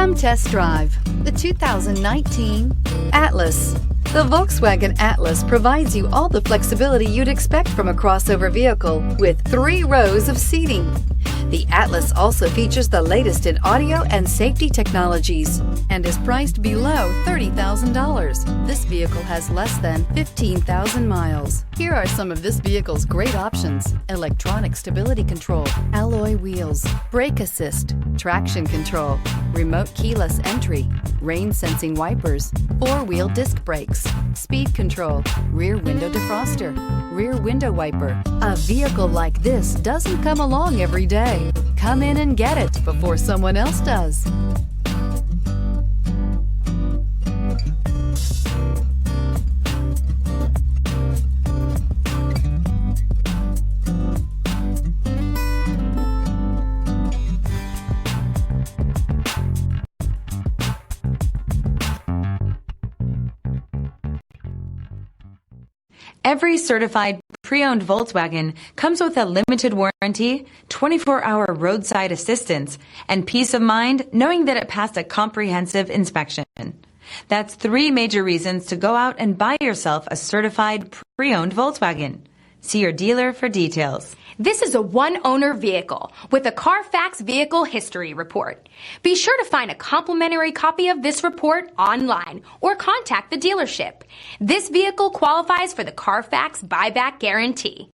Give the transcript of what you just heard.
Come test drive the 2019 Atlas. The Volkswagen Atlas provides you all the flexibility you'd expect from a crossover vehicle with 3 rows of seating. The Atlas also features the latest in audio and safety technologies and is priced below $30,000. This vehicle has less than 15,000 miles. Here are some of this vehicle's great options: electronic stability control, alloy wheels, brake assist, traction control, remote keyless entry, rain sensing wipers, 4-wheel disc brakes, speed control, rear window defroster, rear window wiper. A vehicle like this doesn't come along every day. Come in and get it before someone else does. Every certified pre-owned Volkswagen comes with a limited warranty, 24-hour roadside assistance, and peace of mind knowing that it passed a comprehensive inspection. That's 3 major reasons to go out and buy yourself a certified pre-owned Volkswagen. See your dealer for details. This is a one-owner vehicle with a CARFAX Vehicle History Report. Be sure to find a complimentary copy of this report online or contact the dealership. This vehicle qualifies for the CARFAX Buyback Guarantee.